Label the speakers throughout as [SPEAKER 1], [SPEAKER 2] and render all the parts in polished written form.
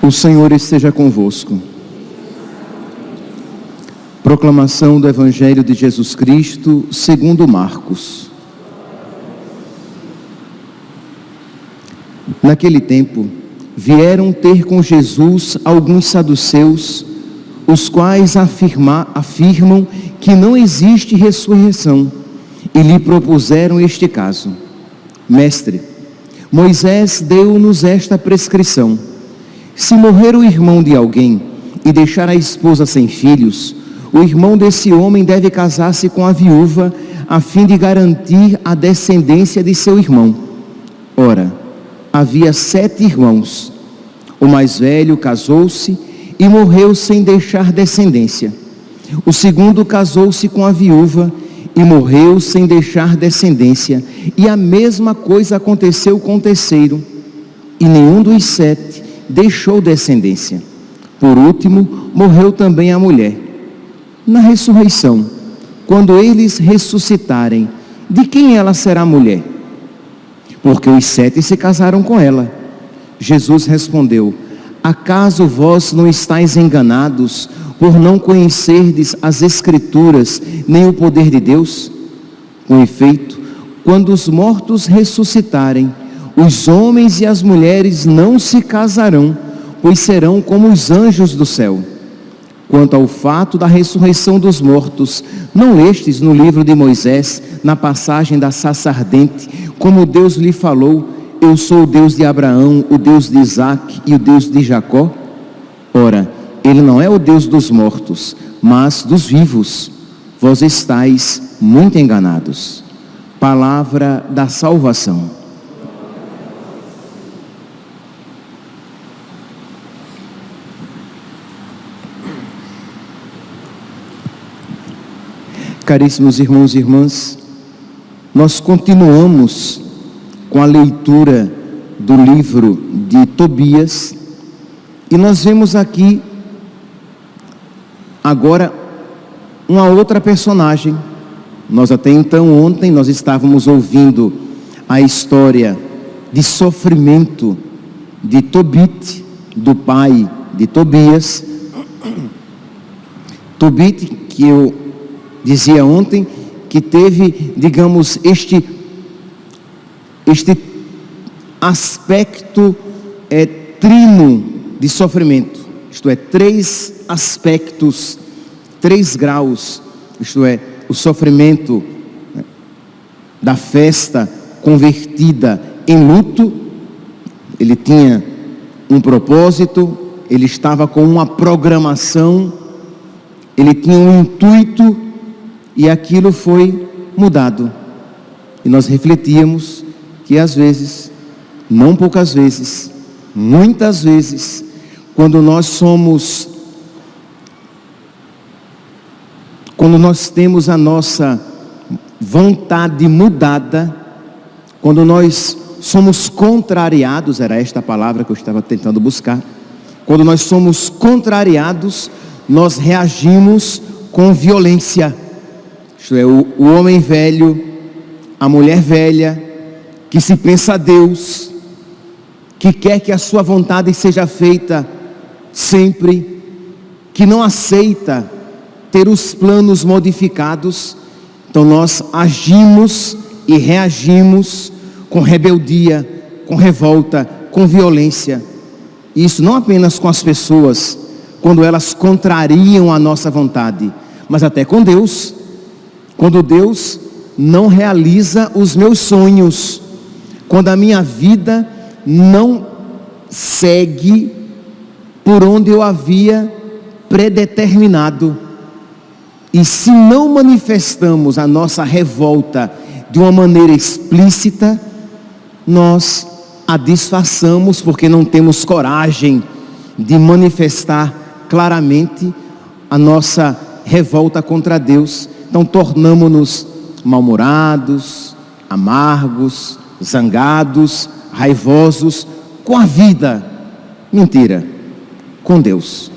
[SPEAKER 1] O Senhor esteja convosco. Proclamação do Evangelho de Jesus Cristo segundo Marcos. Naquele tempo, vieram ter com Jesus alguns saduceus, os quais afirmam que não existe ressurreição, e lhe propuseram este caso: Mestre, Moisés deu-nos esta prescrição: se morrer o irmão de alguém e deixar a esposa sem filhos, o irmão desse homem deve casar-se com a viúva, a fim de garantir a descendência de seu irmão. Ora, havia 7 irmãos. O mais velho casou-se e morreu sem deixar descendência. O segundo casou-se com a viúva e morreu sem deixar descendência. E a mesma coisa aconteceu com o terceiro. E nenhum dos 7 deixou descendência. Por último, morreu também a mulher. Na ressurreição, quando eles ressuscitarem, de quem ela será mulher? Porque os 7 se casaram com ela. Jesus respondeu: acaso vós não estáis enganados por não conhecerdes as Escrituras, nem o poder de Deus? Com efeito, quando os mortos ressuscitarem, os homens e as mulheres não se casarão, pois serão como os anjos do céu. Quanto ao fato da ressurreição dos mortos, não lestes no livro de Moisés, na passagem da sarça ardente, como Deus lhe falou: eu sou o Deus de Abraão, o Deus de Isaque e o Deus de Jacó? Ora, ele não é o Deus dos mortos, mas dos vivos. Vós estáis muito enganados. Palavra da salvação. Caríssimos irmãos e irmãs, nós continuamos com a leitura do livro de Tobias e nós vemos aqui agora uma outra personagem. Nós até então, ontem, nós estávamos ouvindo a história de sofrimento de Tobit, do pai de Tobias. Tobit, que eu dizia ontem, que teve, digamos, este aspecto trino de sofrimento, isto é, 3 aspectos, 3 graus, isto é, o sofrimento da festa convertida em luto. Ele tinha um propósito, ele estava com uma programação, ele tinha um intuito, e aquilo foi mudado. E nós refletíamos que às vezes, não poucas vezes, muitas vezes, quando nós temos a nossa vontade mudada, quando nós somos contrariados, era esta a palavra que eu estava tentando buscar, quando nós somos contrariados, nós reagimos com violência. Isto é, o homem velho, a mulher velha, que se pensa a Deus, que quer que a sua vontade seja feita sempre, que não aceita ter os planos modificados. Então nós agimos e reagimos com rebeldia, com revolta, com violência. Isso não apenas com as pessoas, quando elas contrariam a nossa vontade, mas até com Deus. Quando Deus não realiza os meus sonhos, quando a minha vida não segue por onde eu havia predeterminado. E se não manifestamos a nossa revolta de uma maneira explícita, nós a disfarçamos porque não temos coragem de manifestar claramente a nossa revolta contra Deus. Então tornamo-nos mal-humorados, amargos, zangados, raivosos com a vida. Mentira, com Deus.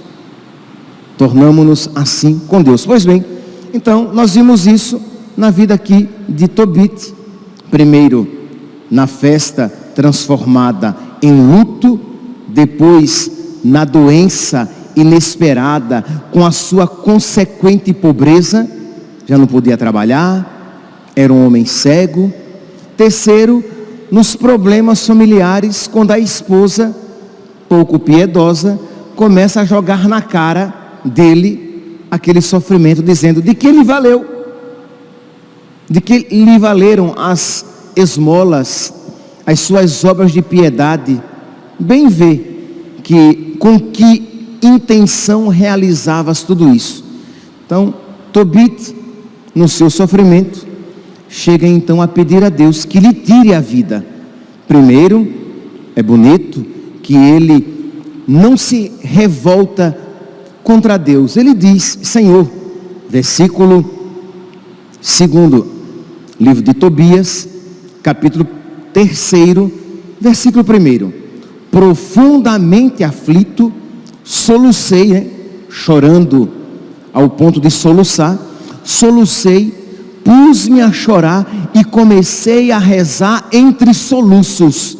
[SPEAKER 1] Tornamo-nos assim com Deus. Pois bem, então nós vimos isso na vida aqui de Tobit. Primeiro, na festa transformada em luto, depois na doença inesperada, com a sua consequente pobreza, já não podia trabalhar, era um homem cego. Terceiro, nos problemas familiares, quando a esposa, pouco piedosa, começa a jogar na cara dele aquele sofrimento, dizendo: de que lhe valeu? De que lhe valeram as esmolas, as suas obras de piedade? Bem vê que com que intenção realizavas tudo isso. Então, Tobit, no seu sofrimento, chega então a pedir a Deus que lhe tire a vida. Primeiro, é bonito que ele não se revolta contra Deus. Ele diz: Senhor, versículo 2, livro de Tobias, capítulo 3, versículo 1. Profundamente aflito, solucei, chorando ao ponto de soluçar, solucei, pus-me a chorar e comecei a rezar entre soluços,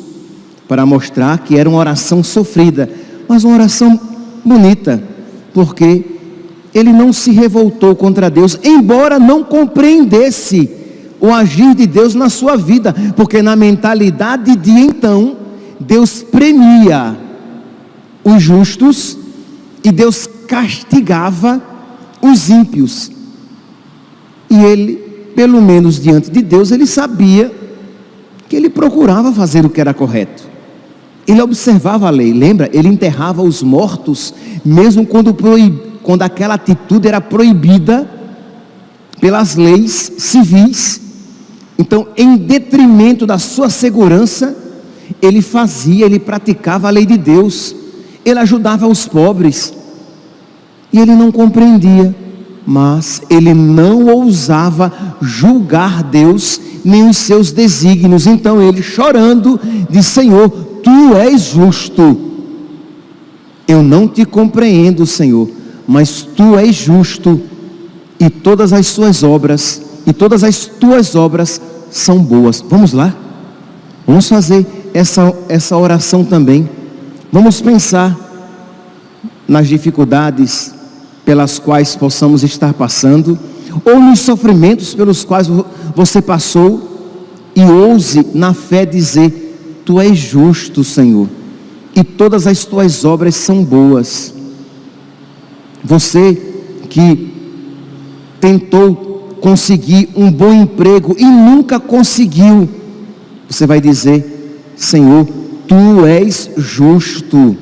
[SPEAKER 1] para mostrar que era uma oração sofrida, mas uma oração bonita, porque ele não se revoltou contra Deus, embora não compreendesse o agir de Deus na sua vida, porque na mentalidade de então, Deus premia os justos e Deus castigava os ímpios. E ele, pelo menos diante de Deus, ele sabia que ele procurava fazer o que era correto. Ele observava a lei, lembra? Ele enterrava os mortos, mesmo quando aquela atitude era proibida pelas leis civis. Então, em detrimento da sua segurança, ele praticava a lei de Deus, ele ajudava os pobres, e ele não compreendia, mas ele não ousava julgar Deus, nem os seus desígnios. Então ele, chorando, disse: Senhor, Tu és justo, eu não te compreendo, Senhor, mas Tu és justo, e todas as Suas obras, e todas as Tuas obras são boas. Vamos lá, vamos fazer essa oração também. Vamos pensar nas dificuldades pelas quais possamos estar passando, ou nos sofrimentos pelos quais você passou, e ouse na fé dizer: Tu és justo, Senhor, e todas as Tuas obras são boas. Você que tentou conseguir um bom emprego e nunca conseguiu, você vai dizer: Senhor, Tu és justo,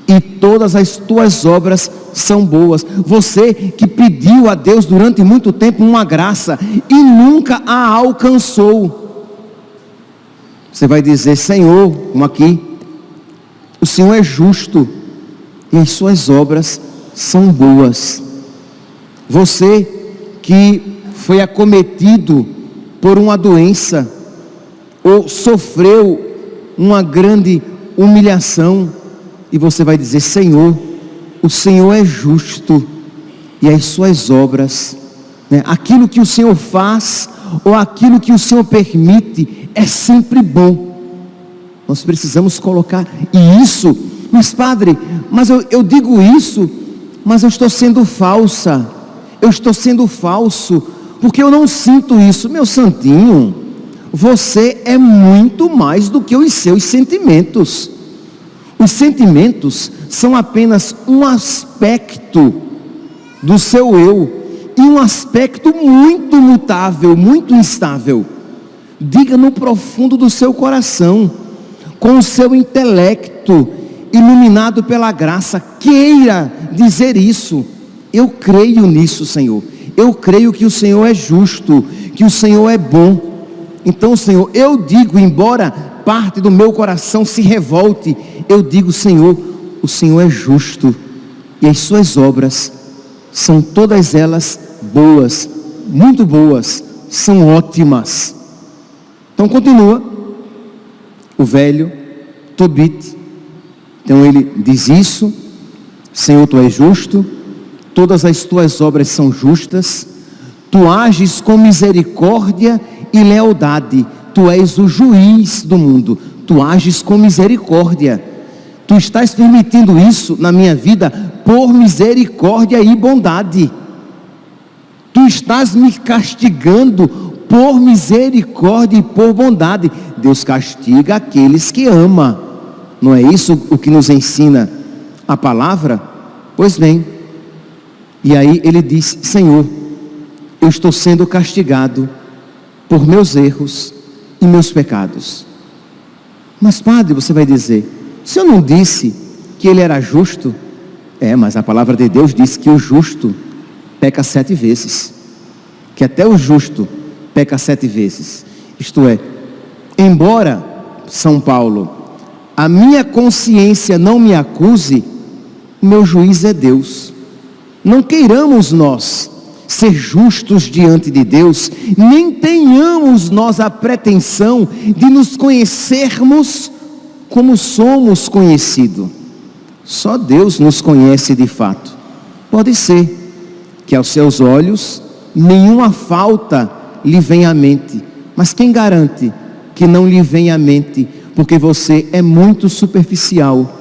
[SPEAKER 1] e todas as Tuas obras são boas. Você que pediu a Deus durante muito tempo uma graça e nunca a alcançou, você vai dizer: Senhor, como aqui, o Senhor é justo e as Suas obras são boas. Você que foi acometido por uma doença, ou sofreu uma grande humilhação, e você vai dizer: Senhor, o Senhor é justo e as Suas obras, aquilo que o Senhor faz, ou aquilo que o Senhor permite, é sempre bom. Nós precisamos colocar isso. Mas Padre, mas eu digo isso, mas eu estou sendo falsa, eu estou sendo falso, porque eu não sinto isso. Meu santinho, você é muito mais do que os seus sentimentos. Os sentimentos são apenas um aspecto do seu eu, e um aspecto muito mutável, muito instável. Diga no profundo do seu coração, com o seu intelecto iluminado pela graça, queira dizer isso: eu creio nisso, Senhor, eu creio que o Senhor é justo, que o Senhor é bom. Então, Senhor, eu digo, embora parte do meu coração se revolte, eu digo: Senhor, o Senhor é justo e as Suas obras são todas elas boas, muito boas, são ótimas. Então continua o velho Tobit. Então ele diz isso: Senhor, tu és justo, todas as tuas obras são justas, tu ages com misericórdia e lealdade, tu és o juiz do mundo, tu ages com misericórdia, tu estás permitindo isso na minha vida por misericórdia e bondade, tu estás me castigando por misericórdia e por bondade. Deus castiga aqueles que ama, não é isso o que nos ensina a palavra? Pois bem, e aí ele diz: Senhor, eu estou sendo castigado por meus erros e meus pecados. Mas padre, você vai dizer, o senhor não disse que ele era justo? Mas a palavra de Deus diz que o justo peca 7 vezes, que até o justo peca 7 vezes. Isto é, embora, São Paulo, a minha consciência não me acuse, meu juiz é Deus. Não queiramos nós ser justos diante de Deus, nem tenhamos nós a pretensão de nos conhecermos como somos conhecidos. Só Deus nos conhece de fato. Pode ser que aos seus olhos nenhuma falta lhe venha à mente, mas quem garante que não lhe venha à mente? Porque você é muito superficial,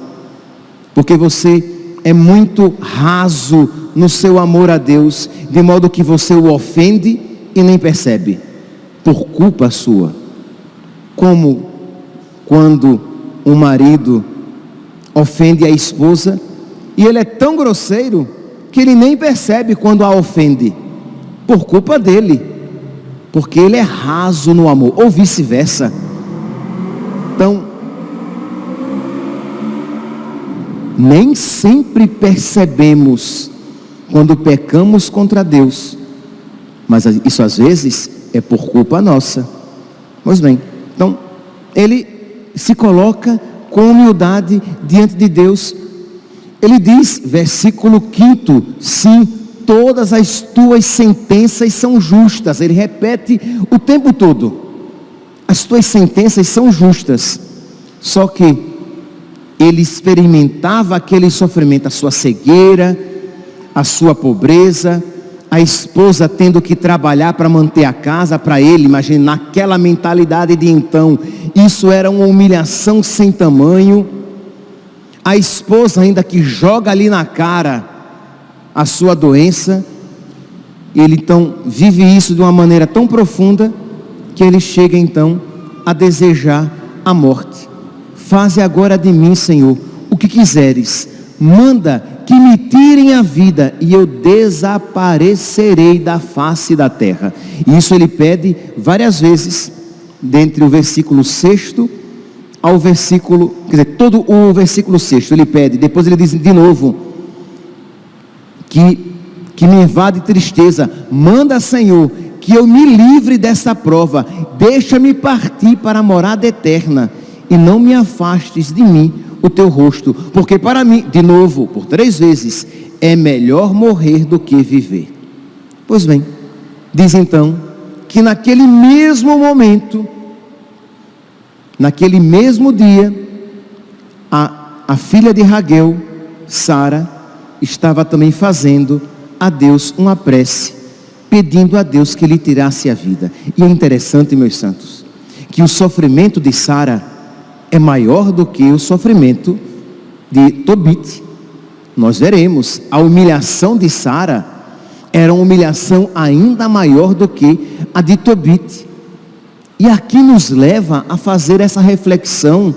[SPEAKER 1] porque você é muito raso no seu amor a Deus, de modo que você o ofende e nem percebe, por culpa sua. Como quando um marido ofende a esposa, e ele é tão grosseiro, que ele nem percebe quando a ofende, por culpa dele, porque ele é raso no amor, ou vice-versa. Então, nem sempre percebemos quando pecamos contra Deus, mas isso às vezes é por culpa nossa. Pois bem, então ele se coloca com humildade diante de Deus. Ele diz, versículo 5: sim, todas as tuas sentenças são justas. Ele repete o tempo todo: as tuas sentenças são justas. Só que ele experimentava aquele sofrimento, a sua cegueira, a sua pobreza, a esposa tendo que trabalhar para manter a casa para ele. Imagine, naquela mentalidade de então, isso era uma humilhação sem tamanho. A esposa ainda que joga ali na cara a sua doença. Ele então vive isso de uma maneira tão profunda, que ele chega então a desejar a morte. Faze agora de mim, Senhor, o que quiseres, manda que me tirem a vida, e eu desaparecerei da face da terra. E isso ele pede várias vezes, dentre o versículo 6 ao versículo, quer dizer, todo o versículo 6 ele pede. Depois ele diz de novo, que me invade tristeza, manda, Senhor, que eu me livre dessa prova, deixa-me partir para a morada eterna, e não me afastes de mim o teu rosto, porque para mim, de novo, por 3 vezes, é melhor morrer do que viver. Pois bem, diz então, que naquele mesmo momento, naquele mesmo dia, a filha de Raguel, Sara, estava também fazendo a Deus uma prece, pedindo a Deus que lhe tirasse a vida. E é interessante, meus santos, que o sofrimento de Sara é maior do que o sofrimento de Tobit. Nós veremos, a humilhação de Sara era uma humilhação ainda maior do que a de Tobit. E aqui nos leva a fazer essa reflexão,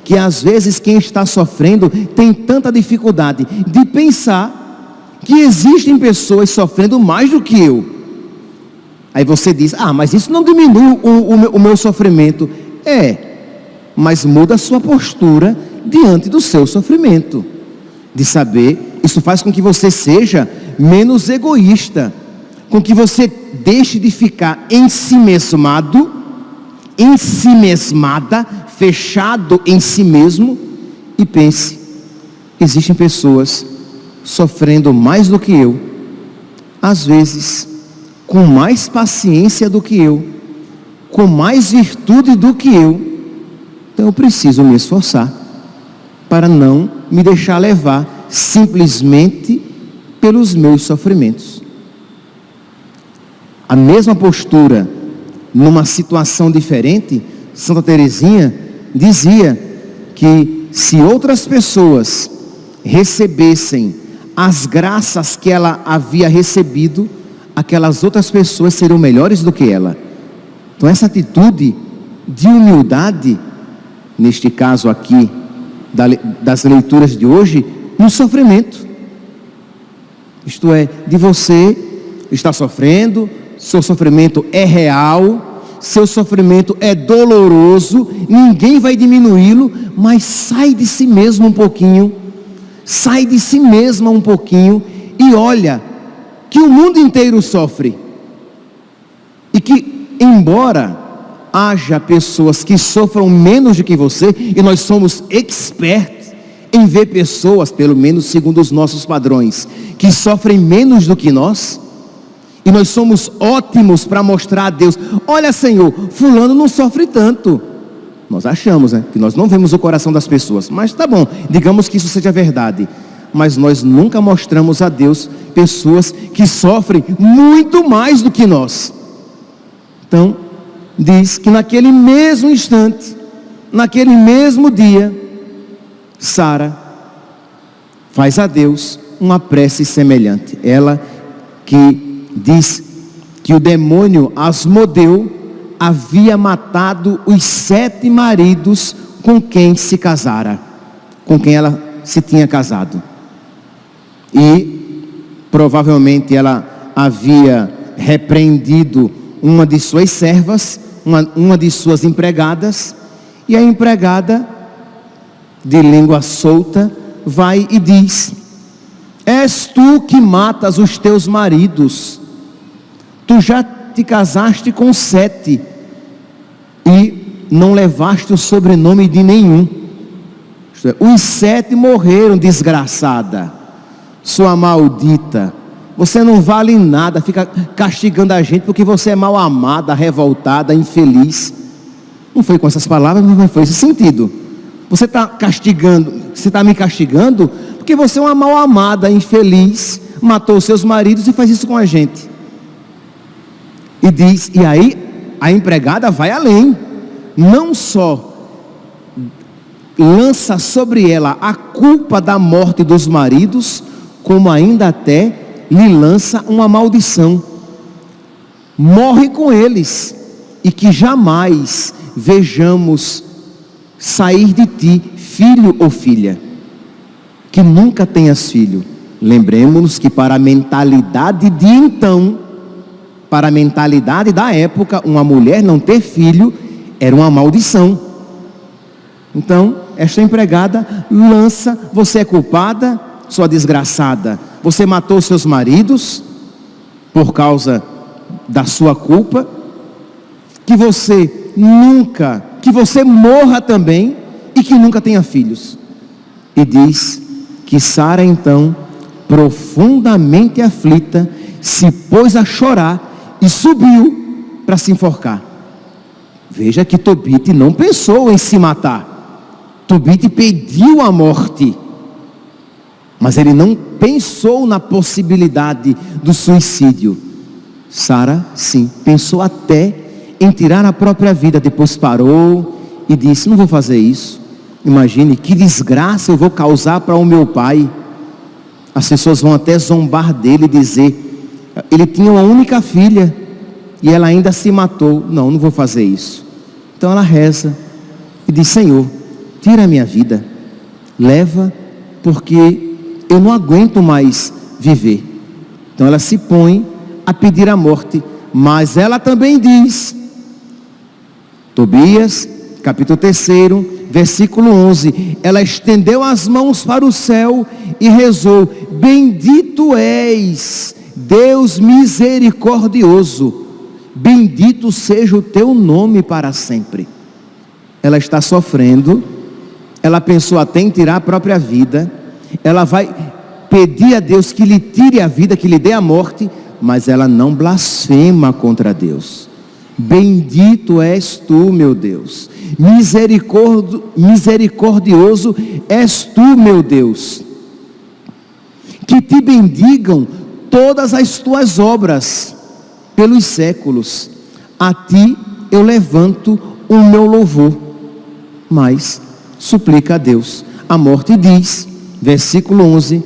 [SPEAKER 1] que às vezes quem está sofrendo tem tanta dificuldade de pensar que existem pessoas sofrendo mais do que eu. Aí você diz, mas isso não diminui o meu sofrimento. Mas muda a sua postura diante do seu sofrimento, de saber, isso faz com que você seja menos egoísta, com que você deixe de ficar ensimesmado, ensimesmada, fechado em si mesmo, e pense, existem pessoas sofrendo mais do que eu, às vezes com mais paciência do que eu, com mais virtude do que eu, Então eu preciso me esforçar para não me deixar levar simplesmente pelos meus sofrimentos. A mesma postura, numa situação diferente, Santa Teresinha dizia que se outras pessoas recebessem as graças que ela havia recebido, aquelas outras pessoas seriam melhores do que ela. Então essa atitude de humildade, neste caso aqui, das leituras de hoje, no sofrimento. Isto é, de você estar sofrendo, seu sofrimento é real, seu sofrimento é doloroso, ninguém vai diminuí-lo, mas sai de si mesmo um pouquinho, sai de si mesma um pouquinho e olha que o mundo inteiro sofre. E que, embora haja pessoas que sofram menos do que você, e nós somos expertos em ver pessoas, pelo menos segundo os nossos padrões, que sofrem menos do que nós, e nós somos ótimos para mostrar a Deus: olha, Senhor, fulano não sofre tanto. Nós achamos, que nós não vemos o coração das pessoas, mas tá bom, digamos que isso seja verdade, mas nós nunca mostramos a Deus pessoas que sofrem muito mais do que nós. Então, diz que naquele mesmo instante, naquele mesmo dia, Sara faz a Deus uma prece semelhante. Ela que diz que o demônio Asmodeu havia matado os 7 maridos com quem se casara, com quem ela se tinha casado. E provavelmente ela havia repreendido uma de suas servas, uma de suas empregadas, e a empregada, de língua solta, vai e diz: és tu que matas os teus maridos, tu já te casaste com 7 e não levaste o sobrenome de nenhum. Os 7 morreram, desgraçada, sua maldita. Você não vale nada, fica castigando a gente porque você é mal amada, revoltada, infeliz. Não foi com essas palavras, mas foi esse sentido. Você está castigando, você está me castigando porque você é uma mal amada, infeliz, matou seus maridos e faz isso com a gente. E diz, e aí a empregada vai além, não só lança sobre ela a culpa da morte dos maridos, como ainda até lhe lança uma maldição: morre com eles, e que jamais vejamos sair de ti filho ou filha, que nunca tenhas filho. Lembremos-nos que para a mentalidade de então, para a mentalidade da época, uma mulher não ter filho era uma maldição. Então, esta empregada lança: você é culpada, sua desgraçada, você matou seus maridos por causa da sua culpa, que você morra também e que nunca tenha filhos. E diz que Sara então, profundamente aflita, se pôs a chorar e subiu para se enforcar. Veja que Tobit não pensou em se matar. Tobit pediu a morte, mas ele não pensou na possibilidade do suicídio. Sara, sim, pensou até em tirar a própria vida. Depois parou e disse: não vou fazer isso. Imagine que desgraça eu vou causar para o meu pai. As pessoas vão até zombar dele e dizer: ele tinha uma única filha e ela ainda se matou. Não vou fazer isso. Então ela reza e diz: Senhor, tira a minha vida, leva, porque eu não aguento mais viver. Então ela se põe a pedir a morte, mas ela também diz, Tobias, capítulo 3, versículo 11, ela estendeu as mãos para o céu e rezou: bendito és, Deus misericordioso, bendito seja o teu nome para sempre. Ela está sofrendo, ela pensou até em tirar a própria vida, ela vai pedir a Deus que lhe tire a vida, que lhe dê a morte, mas ela não blasfema contra Deus. Bendito és tu, meu Deus. Misericordioso és tu, meu Deus. Que te bendigam todas as tuas obras pelos séculos. A ti eu levanto o meu louvor. Mas suplica a Deus. A morte diz, versículo 11,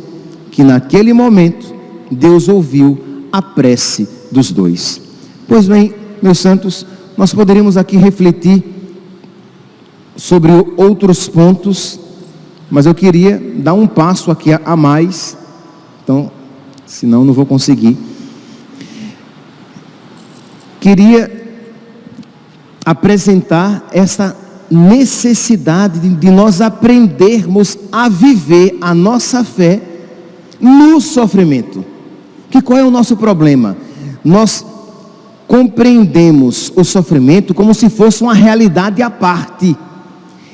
[SPEAKER 1] que naquele momento Deus ouviu a prece dos dois. Pois bem, meus santos, nós poderíamos aqui refletir sobre outros pontos, mas eu queria dar um passo aqui a mais, então, senão não vou conseguir. Queria apresentar essa necessidade de nós aprendermos a viver a nossa fé no sofrimento. Que qual é o nosso problema? Nós compreendemos o sofrimento como se fosse uma realidade à parte.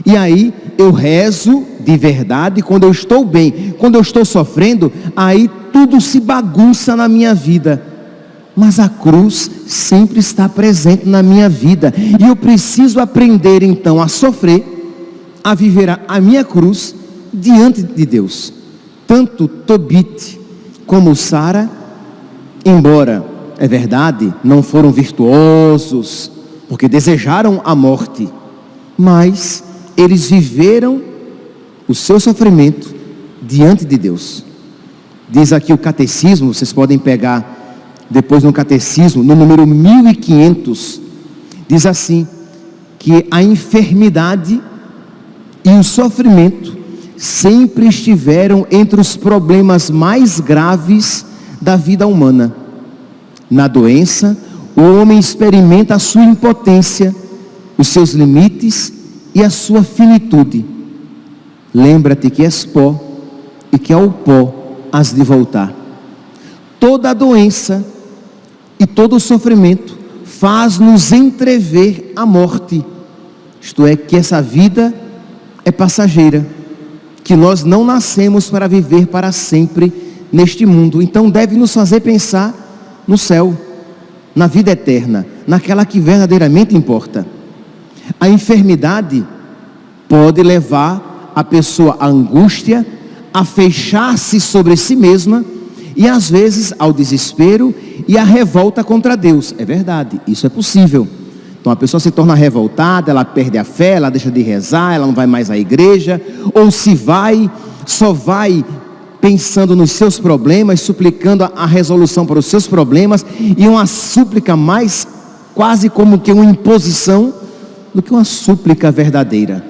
[SPEAKER 1] E aí eu rezo de verdade quando eu estou bem. Quando eu estou sofrendo, aí tudo se bagunça na minha vida. Mas a cruz sempre está presente na minha vida. E eu preciso aprender então a sofrer, a viver a minha cruz diante de Deus. Tanto Tobit como Sara, embora, é verdade, não foram virtuosos, porque desejaram a morte, mas eles viveram o seu sofrimento diante de Deus. Diz aqui o catecismo, vocês podem pegar depois no catecismo, no número 1500, diz assim, que a enfermidade e o sofrimento sempre estiveram entre os problemas mais graves da vida humana. Na doença, o homem experimenta a sua impotência, os seus limites e a sua finitude. Lembra-te que és pó e que ao pó has de voltar. Toda a doença e todo o sofrimento faz-nos entrever a morte. Isto é, que essa vida é passageira, que nós não nascemos para viver para sempre neste mundo. Então deve nos fazer pensar no céu, na vida eterna, naquela que verdadeiramente importa. A enfermidade pode levar a pessoa à angústia, a fechar-se sobre si mesma e às vezes ao desespero e à revolta contra Deus. É verdade, isso é possível. Então a pessoa se torna revoltada, ela perde a fé, ela deixa de rezar, ela não vai mais à igreja, ou se vai, só vai pensando nos seus problemas, suplicando a resolução para os seus problemas, e uma súplica mais quase como que uma imposição do que uma súplica verdadeira.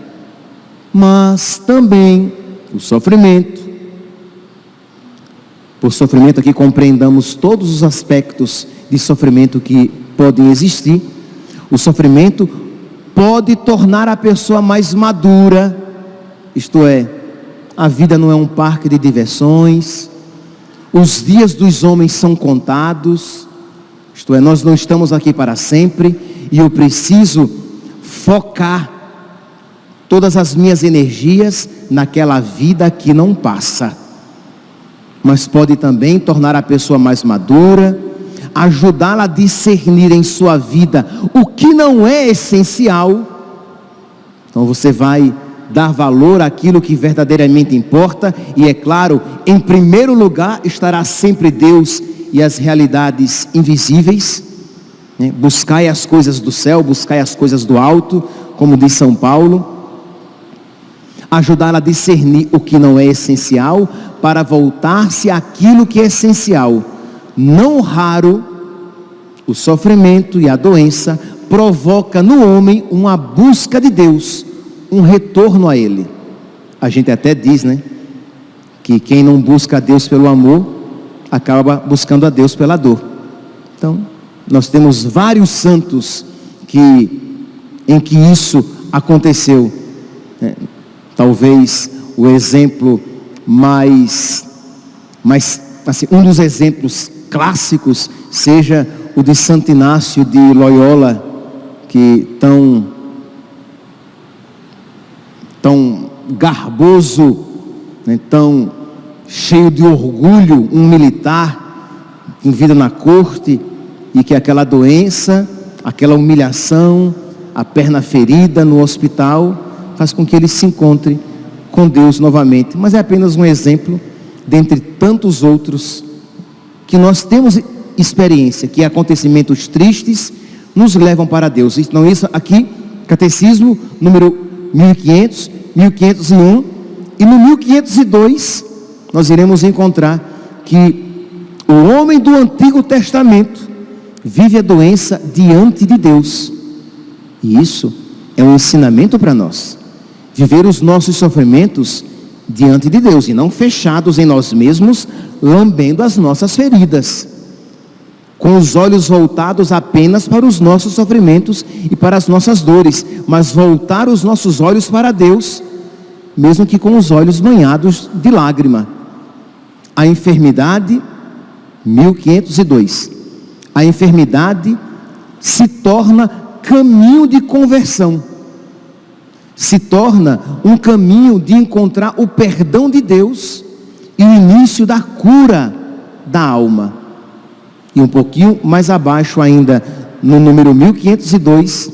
[SPEAKER 1] Mas também o sofrimento, por sofrimento aqui compreendamos todos os aspectos de sofrimento que podem existir. O sofrimento pode tornar a pessoa mais madura, isto é, a vida não é um parque de diversões, os dias dos homens são contados, isto é, nós não estamos aqui para sempre, e eu preciso focar todas as minhas energias naquela vida que não passa. Mas pode também tornar a pessoa mais madura, ajudá-la a discernir em sua vida o que não é essencial. Então você vai dar valor àquilo que verdadeiramente importa, e é claro, em primeiro lugar estará sempre Deus e as realidades invisíveis, né? Buscai as coisas do céu, buscai as coisas do alto, como diz São Paulo. Ajudá-la a discernir o que não é essencial, para voltar-se àquilo que é essencial. Não raro, o sofrimento e a doença provoca no homem uma busca de Deus, um retorno a Ele. A gente até diz, né, que quem não busca a Deus pelo amor, acaba buscando a Deus pela dor. Então, nós temos vários santos em que isso aconteceu. Talvez o exemplo mais assim, um dos exemplos clássicos seja o de Santo Inácio de Loyola, que tão garboso, né, tão cheio de orgulho, um militar em vida na corte, e que aquela doença aquela humilhação, a perna ferida no hospital, faz com que ele se encontre com Deus novamente. Mas é apenas um exemplo dentre tantos outros que nós temos experiência, que acontecimentos tristes nos levam para Deus. Então isso aqui, Catecismo número 1500, 1501, e no 1502 nós iremos encontrar que o homem do Antigo Testamento vive a doença diante de Deus. E isso é um ensinamento para nós. Viver os nossos sofrimentos diante de Deus e não fechados em nós mesmos, lambendo as nossas feridas, com os olhos voltados apenas para os nossos sofrimentos e para as nossas dores, mas voltar os nossos olhos para Deus, mesmo que com os olhos banhados de lágrima. A enfermidade, 1502, a enfermidade se torna caminho de conversão, se torna um caminho de encontrar o perdão de Deus e o início da cura da alma. E um pouquinho mais abaixo ainda, no número 1502,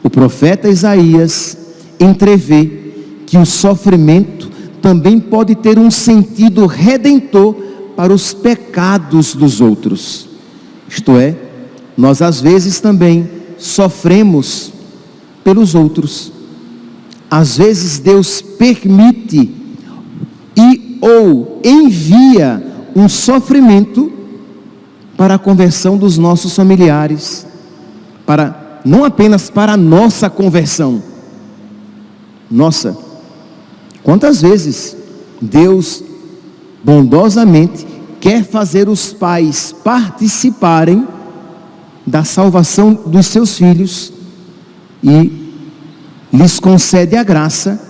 [SPEAKER 1] o profeta Isaías entrevê que o sofrimento também pode ter um sentido redentor para os pecados dos outros. Isto é, nós às vezes também sofremos pelos outros. Às vezes Deus permite e ou envia um sofrimento para a conversão dos nossos familiares, não apenas para a nossa conversão. Nossa, quantas vezes Deus bondosamente quer fazer os pais participarem da salvação dos seus filhos e lhes concede a graça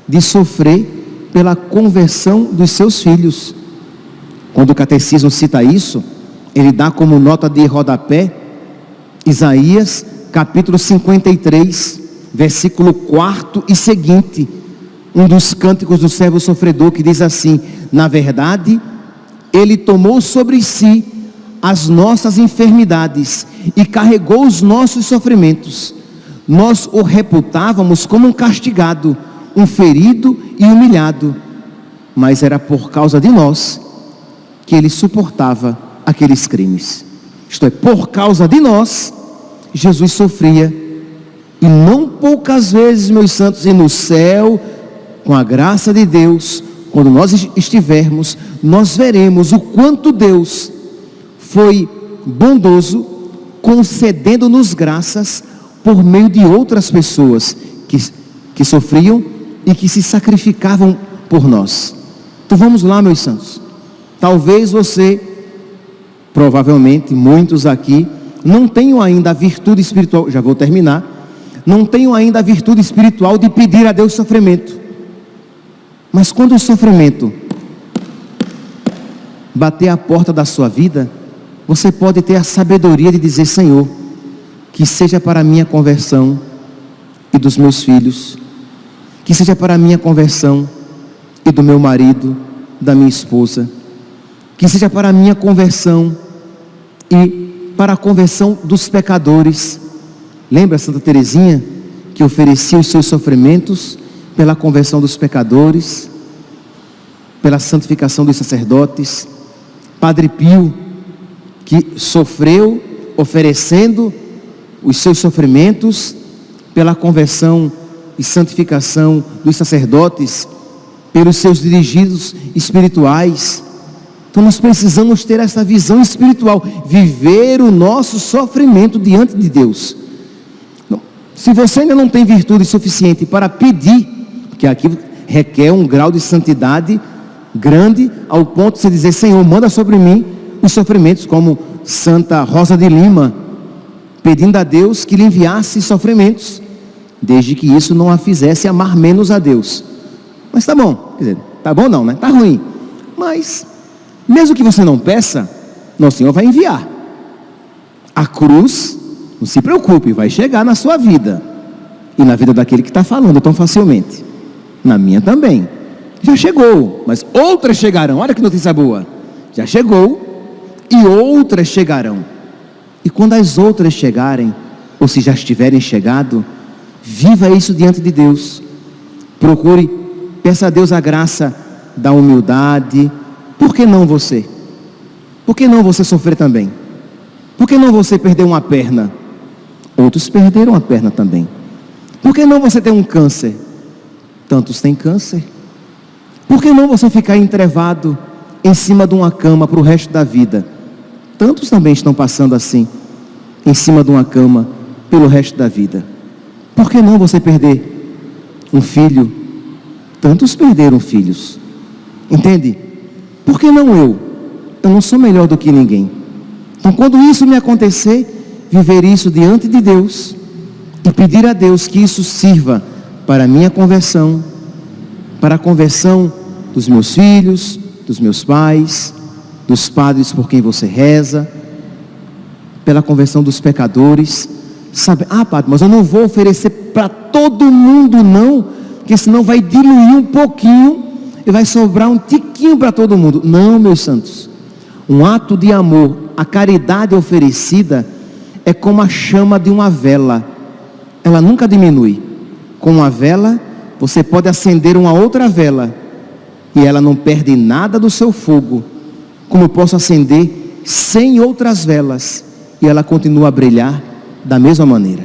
[SPEAKER 1] de sofrer pela conversão dos seus filhos. Quando o catecismo cita isso, ele dá como nota de rodapé Isaías capítulo 53, versículo 4 e seguinte, um dos cânticos do servo sofredor, que diz assim: na verdade, ele tomou sobre si as nossas enfermidades e carregou os nossos sofrimentos. Nós o reputávamos como um castigado, um ferido e humilhado, mas era por causa de nós que ele suportava aqueles crimes. Isto é, por causa de nós, Jesus sofria. E não poucas vezes, meus santos, e no céu, com a graça de Deus, quando nós estivermos, nós veremos o quanto Deus foi bondoso, concedendo-nos graças por meio de outras pessoas que sofriam e que se sacrificavam por nós. Então vamos lá, meus santos. Talvez você, provavelmente muitos aqui, não tenham ainda a virtude espiritual, já vou terminar, não tenham ainda a virtude espiritual de pedir a Deus sofrimento. Mas quando o sofrimento bater a porta da sua vida, você pode ter a sabedoria de dizer: Senhor, que seja para a minha conversão e dos meus filhos, que seja para a minha conversão e do meu marido, da minha esposa, que seja para a minha conversão e para a conversão dos pecadores. Lembra Santa Teresinha, que oferecia os seus sofrimentos pela conversão dos pecadores, pela santificação dos sacerdotes? Padre Pio, que sofreu oferecendo os seus sofrimentos pela conversão e santificação dos sacerdotes, pelos seus dirigidos espirituais. Então nós precisamos ter essa visão espiritual, viver o nosso sofrimento diante de Deus. Se você ainda não tem virtude suficiente para pedir, porque aqui requer um grau de santidade grande, ao ponto de você dizer: Senhor, manda sobre mim os sofrimentos, como Santa Rosa de Lima, pedindo a Deus que lhe enviasse sofrimentos, desde que isso não a fizesse amar menos a Deus. Mas tá bom, quer dizer, tá bom não, né? Tá ruim. Mas, mesmo que você não peça, nosso Senhor vai enviar. A cruz, não se preocupe, vai chegar na sua vida e na vida daquele que está falando tão facilmente. Na minha também. Já chegou, mas outras chegarão. Olha que notícia boa. Já chegou e outras chegarão. E quando as outras chegarem, ou se já estiverem chegado, viva isso diante de Deus. Procure, peça a Deus a graça da humildade. Por que não você? Por que não você sofrer também? Por que não você perder uma perna? Outros perderam a perna também. Por que não você ter um câncer? Tantos têm câncer. Por que não você ficar entrevado em cima de uma cama para o resto da vida? Tantos também estão passando assim, em cima de uma cama, pelo resto da vida. Por que não você perder um filho? Tantos perderam filhos. Entende? Por que não eu? Eu não sou melhor do que ninguém. Então, quando isso me acontecer, viver isso diante de Deus e pedir a Deus que isso sirva para a minha conversão, para a conversão dos meus filhos, dos meus pais, dos padres por quem você reza, pela conversão dos pecadores. Sabe, padre, mas eu não vou oferecer para todo mundo não, porque senão vai diluir um pouquinho e vai sobrar um tiquinho para todo mundo. Não, meus santos, um ato de amor, a caridade oferecida é como a chama de uma vela, ela nunca diminui. Com uma vela, você pode acender uma outra vela e ela não perde nada do seu fogo, como eu posso acender 100 outras velas e ela continua a brilhar da mesma maneira.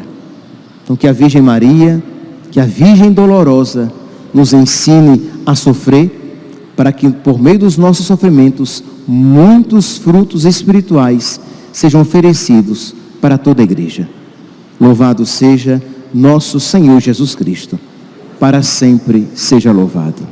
[SPEAKER 1] Então, que a Virgem Maria, que a Virgem Dolorosa nos ensine a sofrer, para que por meio dos nossos sofrimentos muitos frutos espirituais sejam oferecidos para toda a igreja. Louvado seja nosso Senhor Jesus Cristo, para sempre seja louvado.